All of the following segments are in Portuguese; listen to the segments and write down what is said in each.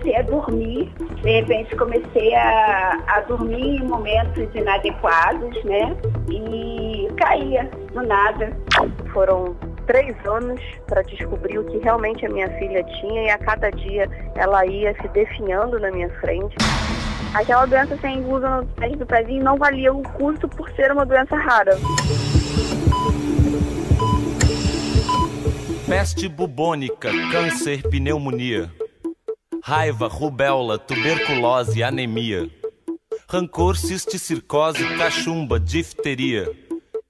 comecei a dormir, de repente comecei a dormir em momentos inadequados, né? E caía do nada. Foram 3 anos para descobrir o que realmente a minha filha tinha, e a cada dia ela ia se definhando na minha frente. Aquela doença sem inclusão no teste do pezinho não valia o custo por ser uma doença rara. Peste bubônica, câncer, pneumonia. Raiva, rubéola, tuberculose, anemia. Rancor, cisticircose, cachumba, difteria.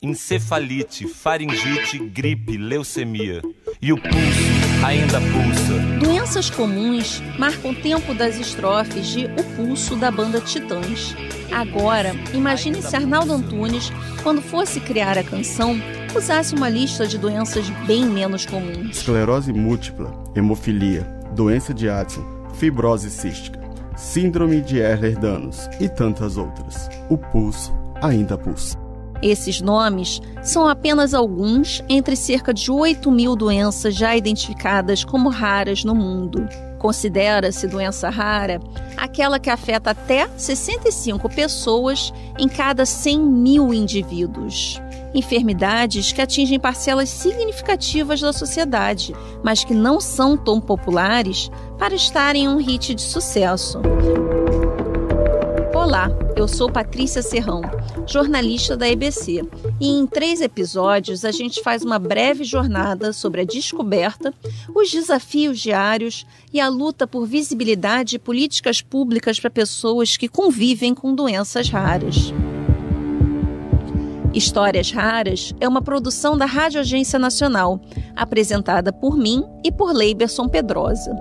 Encefalite, faringite, gripe, leucemia. E o pulso ainda pulsa. Doenças comuns marcam o tempo das estrofes de O Pulso da banda Titãs. Agora, imagine se Arnaldo Antunes, quando fosse criar a canção, usasse uma lista de doenças bem menos comuns. Esclerose múltipla, hemofilia, doença de Addison, fibrose cística, síndrome de Ehlers-Danlos e tantas outras. O pulso ainda pulsa. Esses nomes são apenas alguns entre cerca de 8.000 doenças já identificadas como raras no mundo. Considera-se doença rara aquela que afeta até 65 pessoas em cada 100.000 indivíduos. Enfermidades que atingem parcelas significativas da sociedade, mas que não são tão populares para estarem em um hit de sucesso. Olá, eu sou Patrícia Serrão, jornalista da EBC, e em 3 episódios a gente faz uma breve jornada sobre a descoberta, os desafios diários e a luta por visibilidade e políticas públicas para pessoas que convivem com doenças raras. Histórias Raras é uma produção da Rádio Agência Nacional, apresentada por mim e por Leiberson Pedrosa.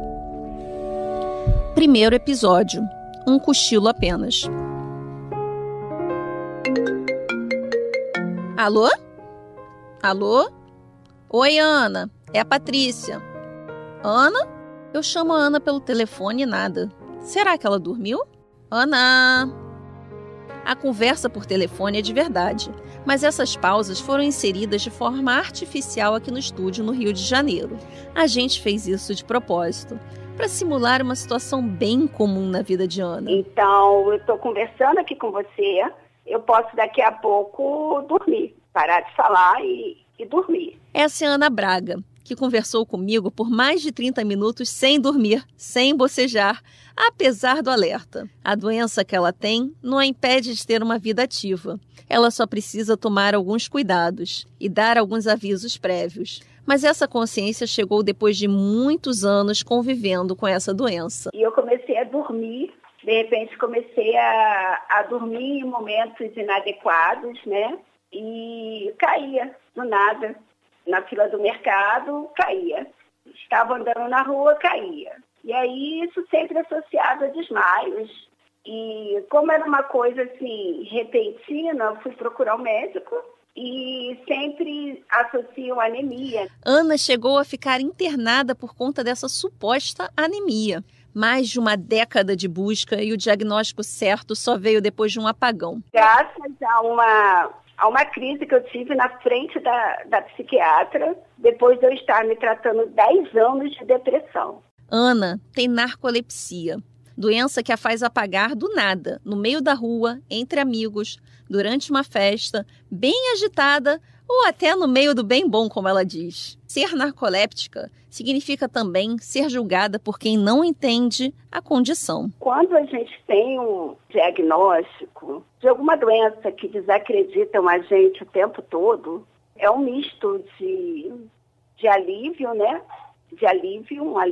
Primeiro episódio. Um cochilo apenas. Alô? Alô? Oi, Ana. É a Patrícia. Ana? Eu chamo a Ana pelo telefone e nada. Será que ela dormiu? Ana! A conversa por telefone é de verdade, mas essas pausas foram inseridas de forma artificial aqui no estúdio no Rio de Janeiro. A gente fez isso de propósito, para simular uma situação bem comum na vida de Ana. Então, eu estou conversando aqui com você, eu posso daqui a pouco dormir, parar de falar e dormir. Essa é a Ana Braga, que conversou comigo por mais de 30 minutos sem dormir, sem bocejar, apesar do alerta. A doença que ela tem não a impede de ter uma vida ativa. Ela só precisa tomar alguns cuidados e dar alguns avisos prévios. Mas essa consciência chegou depois de muitos anos convivendo com essa doença. E eu comecei a dormir, de repente comecei a dormir em momentos inadequados, né? E caía do nada. Na fila do mercado, caía. Estava andando na rua, caía. E aí isso sempre associado a desmaios. E como era uma coisa assim, repentina, eu fui procurar um médico. E sempre associam anemia. Ana chegou a ficar internada por conta dessa suposta anemia. Mais de uma década de busca e o diagnóstico certo só veio depois de um apagão. Graças a uma crise que eu tive na frente da psiquiatra, depois de eu estar me tratando 10 anos de depressão. Ana tem narcolepsia, doença que a faz apagar do nada, no meio da rua, entre amigos, durante uma festa, bem agitada ou até no meio do bem bom, como ela diz. Ser narcoléptica significa também ser julgada por quem não entende a condição. Quando a gente tem um diagnóstico de alguma doença que desacreditam a gente o tempo todo, é um misto de alívio, né? De alívio, uma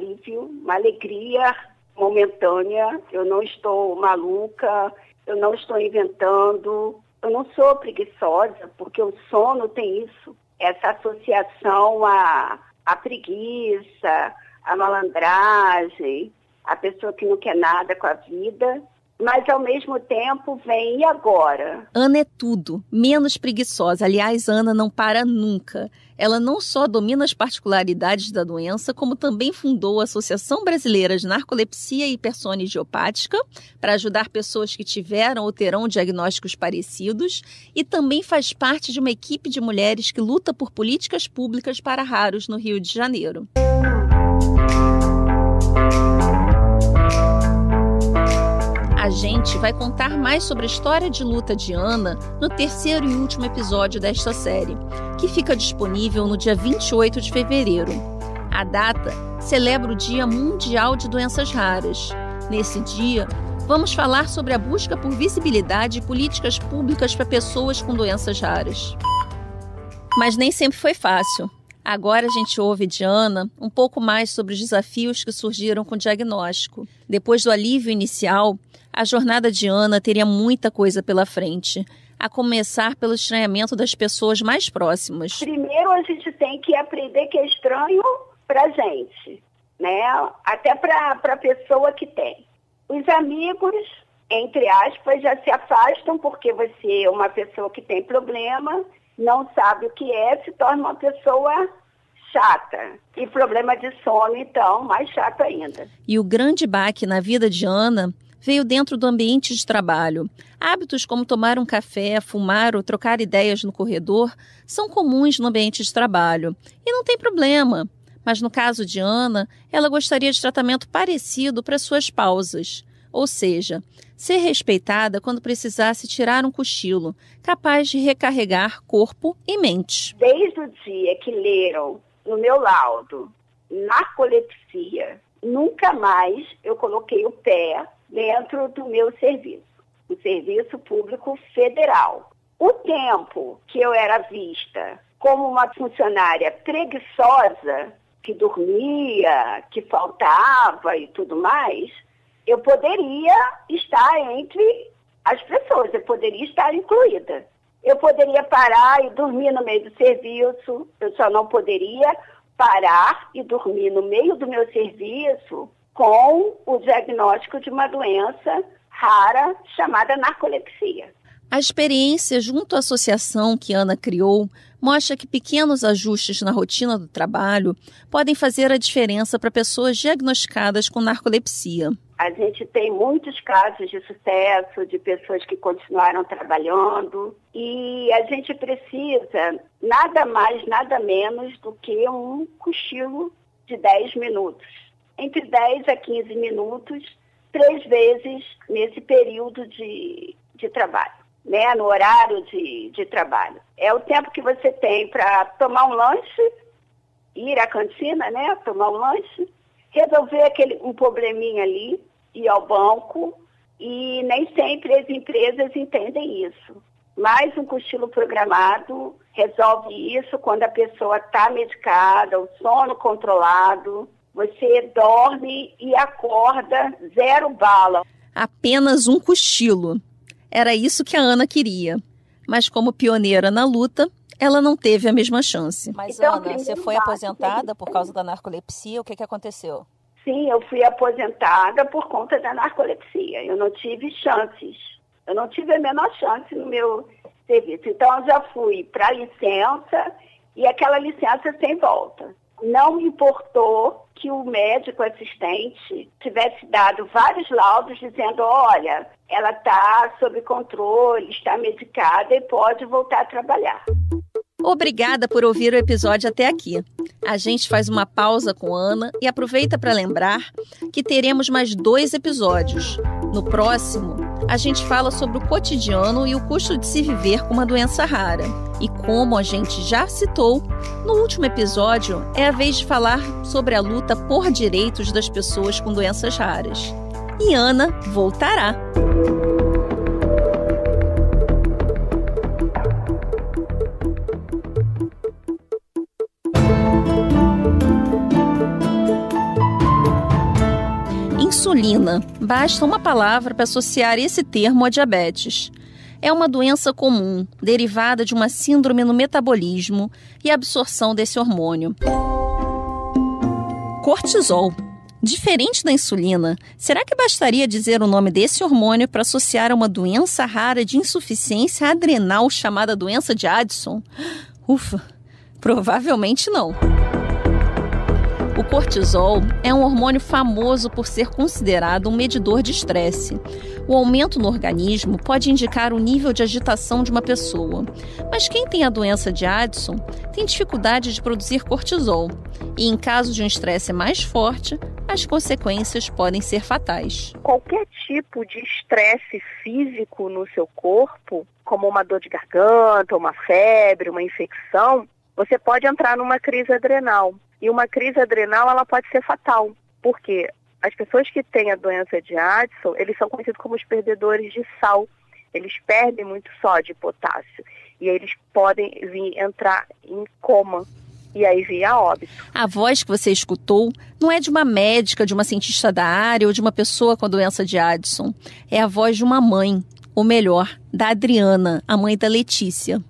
alegria momentânea. Eu não estou maluca, eu não estou inventando, eu não sou preguiçosa, porque o sono tem isso, essa associação à preguiça, à malandragem, a pessoa que não quer nada com a vida, mas ao mesmo tempo vem, e agora? Ana é tudo, menos preguiçosa. Aliás, Ana não para nunca. Ela não só domina as particularidades da doença, como também fundou a Associação Brasileira de Narcolepsia e Hipersônia Idiopática, para ajudar pessoas que tiveram ou terão diagnósticos parecidos, e também faz parte de uma equipe de mulheres que luta por políticas públicas para raros no Rio de Janeiro. A gente vai contar mais sobre a história de luta de Ana no terceiro e último episódio desta série, que fica disponível no dia 28 de fevereiro. A data celebra o Dia Mundial de Doenças Raras. Nesse dia, vamos falar sobre a busca por visibilidade e políticas públicas para pessoas com doenças raras. Mas nem sempre foi fácil. Agora a gente ouve de Ana um pouco mais sobre os desafios que surgiram com o diagnóstico. Depois do alívio inicial, a jornada de Ana teria muita coisa pela frente, a começar pelo estranhamento das pessoas mais próximas. Primeiro a gente tem que aprender que é estranho para a gente, né? Até para a pessoa que tem. Os amigos, entre aspas, já se afastam porque você é uma pessoa que tem problema, não sabe o que é, se torna uma pessoa chata. E problema de sono, então, mais chato ainda. E o grande baque na vida de Ana veio dentro do ambiente de trabalho. Hábitos como tomar um café, fumar ou trocar ideias no corredor são comuns no ambiente de trabalho. E não tem problema. Mas no caso de Ana, ela gostaria de tratamento parecido para suas pausas. Ou seja, ser respeitada quando precisasse tirar um cochilo, capaz de recarregar corpo e mente. Desde o dia que leram no meu laudo narcolepsia, nunca mais eu coloquei o pé dentro do meu serviço, o Serviço Público Federal. O tempo que eu era vista como uma funcionária preguiçosa, que dormia, que faltava e tudo mais, eu poderia estar entre as pessoas, eu poderia estar incluída. Eu poderia parar e dormir no meio do serviço, eu só não poderia parar e dormir no meio do meu serviço com o diagnóstico de uma doença rara chamada narcolepsia. A experiência junto à associação que Ana criou mostra que pequenos ajustes na rotina do trabalho podem fazer a diferença para pessoas diagnosticadas com narcolepsia. A gente tem muitos casos de sucesso, de pessoas que continuaram trabalhando, e a gente precisa nada mais, nada menos do que um cochilo de 10 minutos. Entre 10 a 15 minutos, 3 vezes nesse período de trabalho, né? No horário de trabalho. É o tempo que você tem para tomar um lanche, ir à cantina, né? Tomar um lanche, resolver um probleminha ali, ir ao banco, e nem sempre as empresas entendem isso. Mas um cochilo programado resolve isso quando a pessoa está medicada, o sono controlado, você dorme e acorda 0 bala. Apenas um cochilo. Era isso que a Ana queria. Mas como pioneira na luta, ela não teve a mesma chance. Mas então, Ana, você foi aposentada por causa da narcolepsia? O que aconteceu? Sim, eu fui aposentada por conta da narcolepsia. Eu não tive chances. Eu não tive a menor chance no meu serviço. Então, eu já fui para licença e aquela licença sem volta. Não me importou que o médico assistente tivesse dado vários laudos dizendo, olha, ela está sob controle, está medicada e pode voltar a trabalhar. Obrigada por ouvir o episódio até aqui. A gente faz uma pausa com Ana e aproveita para lembrar que teremos mais 2 episódios. No próximo, a gente fala sobre o cotidiano e o custo de se viver com uma doença rara. E como a gente já citou, no último episódio é a vez de falar sobre a luta por direitos das pessoas com doenças raras. E Ana voltará. Insulina. Basta uma palavra para associar esse termo a diabetes. É uma doença comum, derivada de uma síndrome no metabolismo e absorção desse hormônio. Cortisol. Diferente da insulina, será que bastaria dizer o nome desse hormônio para associar a uma doença rara de insuficiência adrenal chamada doença de Addison? Ufa, provavelmente não. O cortisol é um hormônio famoso por ser considerado um medidor de estresse. O aumento no organismo pode indicar o nível de agitação de uma pessoa. Mas quem tem a doença de Addison tem dificuldade de produzir cortisol. E em caso de um estresse mais forte, as consequências podem ser fatais. Qualquer tipo de estresse físico no seu corpo, como uma dor de garganta, uma febre, uma infecção, você pode entrar numa crise adrenal. E uma crise adrenal, ela pode ser fatal. Por quê? As pessoas que têm a doença de Addison, eles são conhecidos como os perdedores de sal. Eles perdem muito sódio e potássio. E aí eles podem entrar em coma. E aí vir a óbito. A voz que você escutou não é de uma médica, de uma cientista da área ou de uma pessoa com a doença de Addison. É a voz de uma mãe, ou melhor, da Adriana, a mãe da Letícia.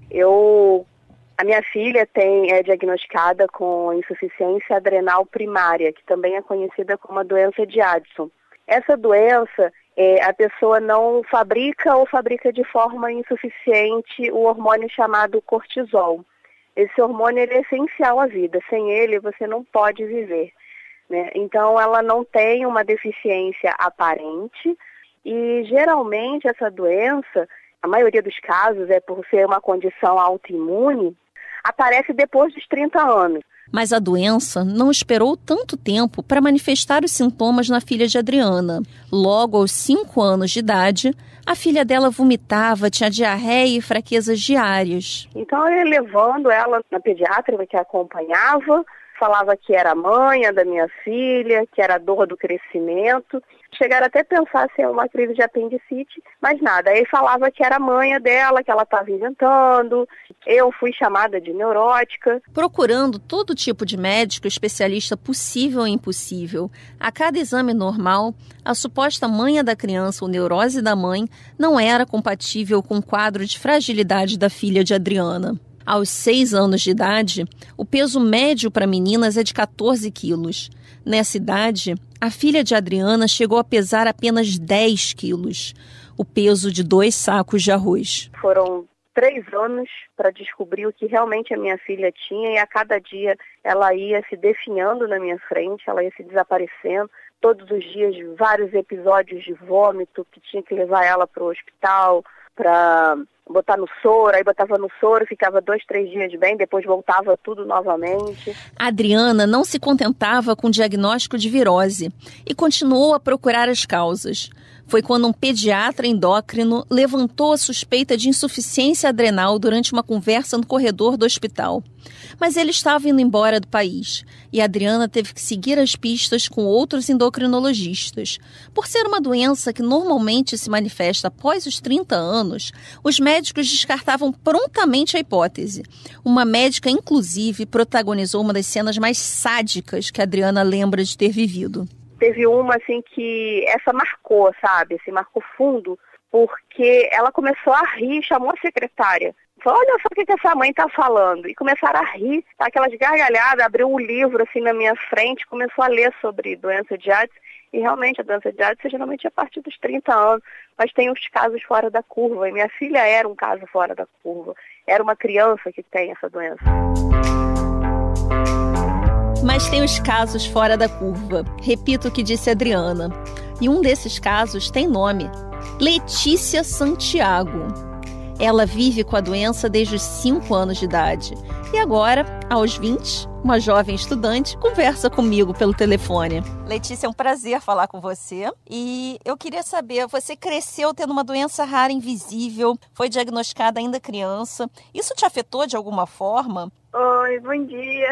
A minha filha é diagnosticada com insuficiência adrenal primária, que também é conhecida como a doença de Addison. Essa doença, a pessoa não fabrica ou fabrica de forma insuficiente o hormônio chamado cortisol. Esse hormônio ele é essencial à vida. Sem ele, você não pode viver, né? Então, ela não tem uma deficiência aparente e, geralmente, essa doença, a maioria dos casos, é por ser uma condição autoimune, aparece depois dos 30 anos. Mas a doença não esperou tanto tempo para manifestar os sintomas na filha de Adriana. Logo aos 5 anos de idade, a filha dela vomitava, tinha diarreia e fraquezas diárias. Então eu ia levando ela na pediatra que a acompanhava, falava que era a manha da minha filha, que era a dor do crescimento. Chegaram até a pensar se era uma crise de apendicite, mas nada. Aí falava que era a manha dela, que ela estava inventando. Eu fui chamada de neurótica. Procurando todo tipo de médico especialista possível e impossível, a cada exame normal, a suposta manha da criança ou neurose da mãe não era compatível com o quadro de fragilidade da filha de Adriana. Aos 6 anos de idade, o peso médio para meninas é de 14 quilos. Nessa idade, a filha de Adriana chegou a pesar apenas 10 quilos, o peso de 2 sacos de arroz. Foram 3 anos para descobrir o que realmente a minha filha tinha e a cada dia ela ia se definhando na minha frente, ela ia se desaparecendo. Todos os dias, vários episódios de vômito, que tinha que levar ela para o hospital, para botar no soro, aí botava no soro, ficava 2, 3 dias bem, depois voltava tudo novamente. A Adriana não se contentava com o diagnóstico de virose e continuou a procurar as causas. Foi quando um pediatra endócrino levantou a suspeita de insuficiência adrenal durante uma conversa no corredor do hospital. Mas ele estava indo embora do país e a Adriana teve que seguir as pistas com outros endocrinologistas. Por ser uma doença que normalmente se manifesta após os 30 anos, os médicos descartavam prontamente a hipótese. Uma médica, inclusive, protagonizou uma das cenas mais sádicas que a Adriana lembra de ter vivido. Teve uma, assim, que essa marcou, sabe? Assim, marcou fundo, porque ela começou a rir, chamou a secretária. Falou, olha só o que essa mãe tá falando. E começaram a rir, aquelas gargalhadas, abriu um livro, assim, na minha frente, começou a ler sobre doença de Addison. E realmente, a doença de Addison geralmente é a partir dos 30 anos, mas tem os casos fora da curva. E minha filha era um caso fora da curva. Era uma criança que tem essa doença. Mas tem os casos fora da curva. Repito o que disse a Adriana. E um desses casos tem nome: Letícia Santiago. Ela vive com a doença desde os 5 anos de idade. E agora, aos 20, uma jovem estudante conversa comigo pelo telefone. Letícia, é um prazer falar com você. E eu queria saber, você cresceu tendo uma doença rara invisível, foi diagnosticada ainda criança. Isso te afetou de alguma forma? Oi, bom dia.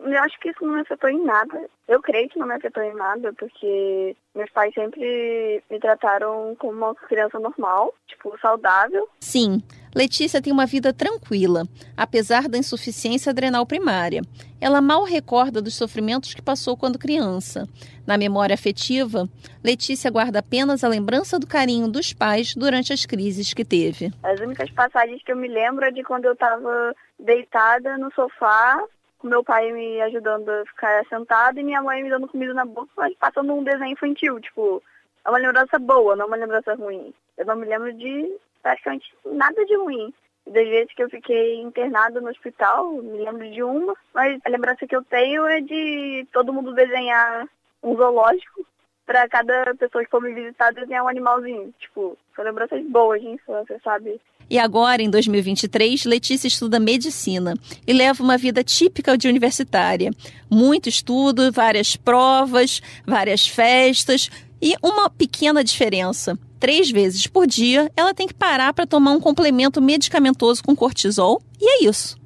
Eu acho que isso não me afetou em nada. Eu creio que não me afetou em nada, porque meus pais sempre me trataram como uma criança normal, tipo, saudável. Sim, Letícia tem uma vida tranquila, apesar da insuficiência adrenal primária. Ela mal recorda dos sofrimentos que passou quando criança. Na memória afetiva, Letícia guarda apenas a lembrança do carinho dos pais durante as crises que teve. As únicas passagens que eu me lembro é de quando eu estava deitada no sofá, com meu pai me ajudando a ficar sentada e minha mãe me dando comida na boca, mas passando um desenho infantil. Tipo, é uma lembrança boa, não uma lembrança ruim. Eu não me lembro de praticamente nada de ruim. Das vezes que eu fiquei internada no hospital, me lembro de uma, mas a lembrança que eu tenho é de todo mundo desenhar um zoológico para cada pessoa que for me visitar desenhar um animalzinho. Tipo, são lembranças boas de infância, sabe? E agora, em 2023, Letícia estuda medicina e leva uma vida típica de universitária. Muito estudo, várias provas, várias festas e uma pequena diferença. 3 vezes por dia, ela tem que parar para tomar um complemento medicamentoso com cortisol e é isso.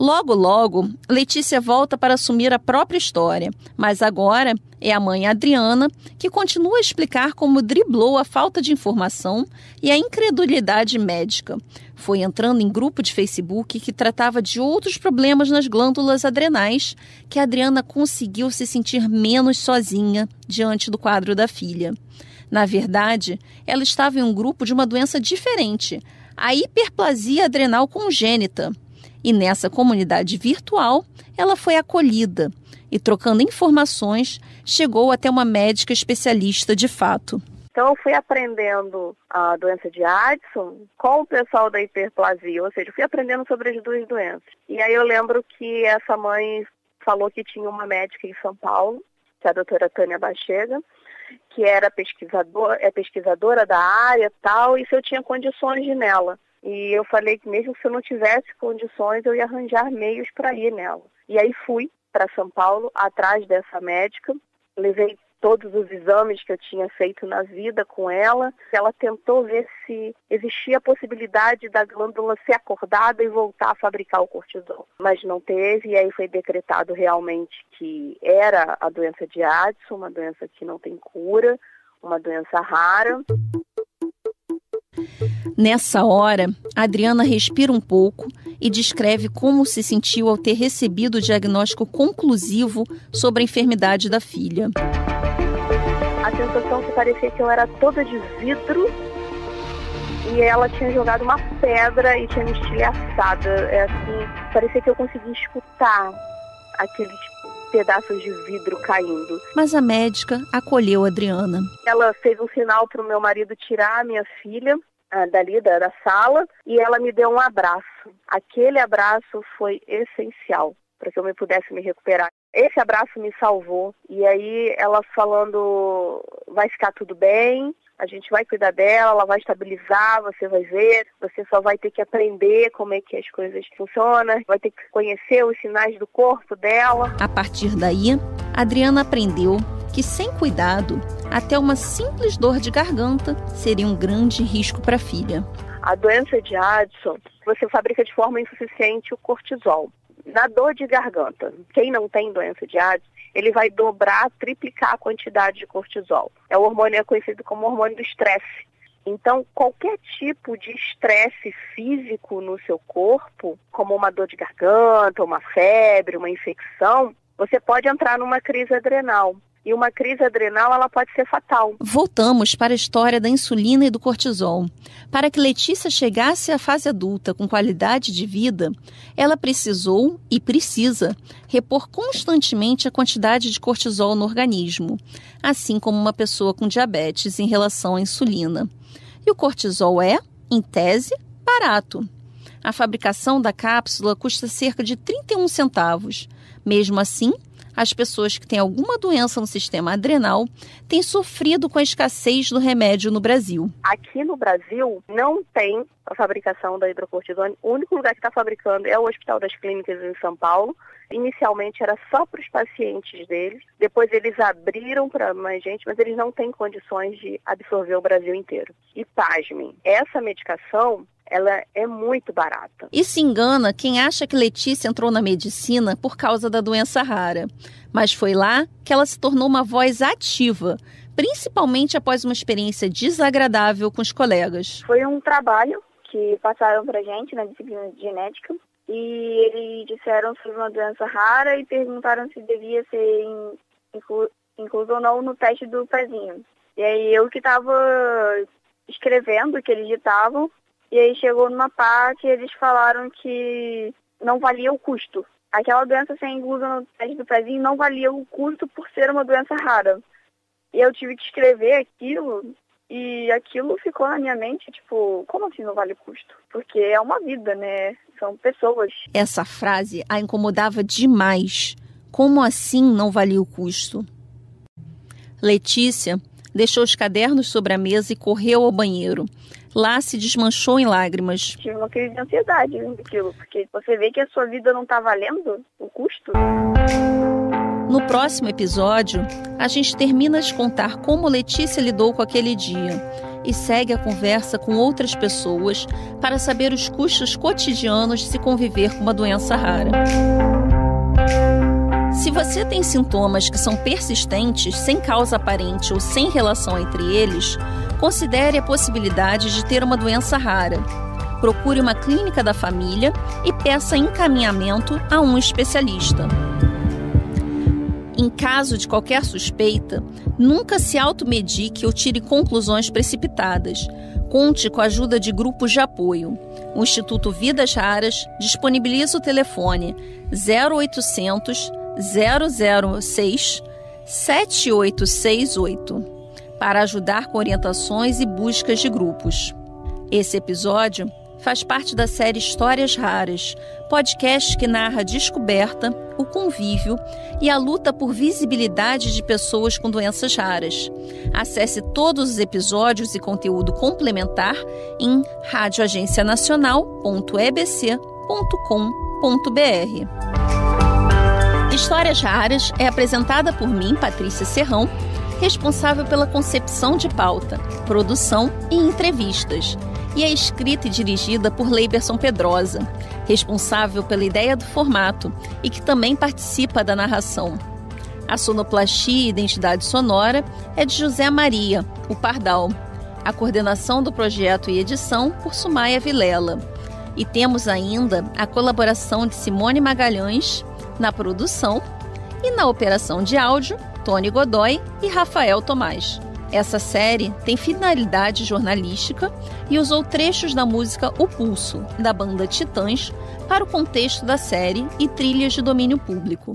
Logo, logo, Letícia volta para assumir a própria história, mas agora é a mãe Adriana que continua a explicar como driblou a falta de informação e a incredulidade médica. Foi entrando em grupo de Facebook que tratava de outros problemas nas glândulas adrenais que a Adriana conseguiu se sentir menos sozinha diante do quadro da filha. Na verdade, ela estava em um grupo de uma doença diferente, a hiperplasia adrenal congênita. E nessa comunidade virtual, ela foi acolhida e, trocando informações, chegou até uma médica especialista de fato. Então, eu fui aprendendo a doença de Addison com o pessoal da hiperplasia, ou seja, eu fui aprendendo sobre as duas doenças. E aí eu lembro que essa mãe falou que tinha uma médica em São Paulo, que é a doutora Tânia Bachega, que era pesquisadora da área e tal, e se eu tinha condições de ir nela. E eu falei que mesmo se eu não tivesse condições, eu ia arranjar meios para ir nela. E aí fui para São Paulo, atrás dessa médica, levei todos os exames que eu tinha feito na vida com ela. Ela tentou ver se existia a possibilidade da glândula ser acordada e voltar a fabricar o cortisol. Mas não teve, e aí foi decretado realmente que era a doença de Addison, uma doença que não tem cura, uma doença rara. Nessa hora, a Adriana respira um pouco e descreve como se sentiu ao ter recebido o diagnóstico conclusivo sobre a enfermidade da filha. A sensação que parecia que eu era toda de vidro e ela tinha jogado uma pedra e tinha me estilhaçado. Parecia que eu conseguia escutar aqueles pedaços de vidro caindo. Mas a médica acolheu a Adriana. Ela fez um sinal para o meu marido tirar a minha filha dali da sala e ela me deu um abraço. Aquele abraço foi essencial para que eu pudesse me recuperar. Esse abraço me salvou. E aí ela falando, vai ficar tudo bem, a gente vai cuidar dela, ela vai estabilizar, você vai ver, você só vai ter que aprender como é que as coisas funcionam, vai ter que conhecer os sinais do corpo dela. A partir daí, a Adriana aprendeu que sem cuidado, até uma simples dor de garganta seria um grande risco para a filha. A doença de Addison, você fabrica de forma insuficiente o cortisol. Na dor de garganta, quem não tem doença de Addison, ele vai dobrar, triplicar a quantidade de cortisol. O hormônio é conhecido como hormônio do estresse. Então, qualquer tipo de estresse físico no seu corpo, como uma dor de garganta, uma febre, uma infecção, você pode entrar numa crise adrenal. E uma crise adrenal, ela pode ser fatal. Voltamos para a história da insulina e do cortisol. Para que Letícia chegasse à fase adulta com qualidade de vida, ela precisou e precisa repor constantemente a quantidade de cortisol no organismo, assim como uma pessoa com diabetes em relação à insulina. E o cortisol é, em tese, barato. A fabricação da cápsula custa cerca de 31 centavos. Mesmo assim, as pessoas que têm alguma doença no sistema adrenal têm sofrido com a escassez do remédio no Brasil. Aqui no Brasil não tem a fabricação da hidrocortisona. O único lugar que está fabricando é o Hospital das Clínicas em São Paulo. Inicialmente era só para os pacientes deles. Depois eles abriram para mais gente, mas eles não têm condições de absorver o Brasil inteiro. E pasmem, essa medicação, ela é muito barata. E se engana quem acha que Letícia entrou na medicina por causa da doença rara. Mas foi lá que ela se tornou uma voz ativa, principalmente após uma experiência desagradável com os colegas. Foi um trabalho que passaram pra gente na disciplina de genética e eles disseram sobre uma doença rara e perguntaram se devia ser incluso ou não no teste do pezinho. E aí eu que estava escrevendo o que eles ditavam. E aí chegou numa parte e eles falaram que não valia o custo. Aquela doença sem inclusa no teste do pezinho não valia o custo por ser uma doença rara. E eu tive que escrever aquilo e aquilo ficou na minha mente, tipo, como assim não vale o custo? Porque é uma vida, né? São pessoas. Essa frase a incomodava demais. Como assim não valia o custo? Letícia deixou os cadernos sobre a mesa e correu ao banheiro. Lá se desmanchou em lágrimas. Tive uma crise de ansiedade naquilo, porque você vê que a sua vida não está valendo o custo. No próximo episódio, a gente termina de contar como Letícia lidou com aquele dia e segue a conversa com outras pessoas para saber os custos cotidianos de se conviver com uma doença rara. Se você tem sintomas que são persistentes, sem causa aparente ou sem relação entre eles, considere a possibilidade de ter uma doença rara. Procure uma clínica da família e peça encaminhamento a um especialista. Em caso de qualquer suspeita, nunca se automedique ou tire conclusões precipitadas. Conte com a ajuda de grupos de apoio. O Instituto Vidas Raras disponibiliza o telefone 0800 006 7868 para ajudar com orientações e buscas de grupos. Esse episódio faz parte da série Histórias Raras, podcast que narra a descoberta, o convívio e a luta por visibilidade de pessoas com doenças raras. Acesse todos os episódios e conteúdo complementar em radioagencianacional.ebc.com.br. Histórias Raras é apresentada por mim, Patrícia Serrão, responsável pela concepção de pauta, produção e entrevistas, e é escrita e dirigida por Leiberson Pedrosa, responsável pela ideia do formato e que também participa da narração. A sonoplastia e identidade sonora é de José Maria, o Pardal. A coordenação do projeto e edição por Sumaia Vilela. E temos ainda a colaboração de Simone Magalhães na produção e na operação de áudio, Tony Godoy e Rafael Tomás. Essa série tem finalidade jornalística e usou trechos da música O Pulso, da banda Titãs, para o contexto da série e trilhas de domínio público.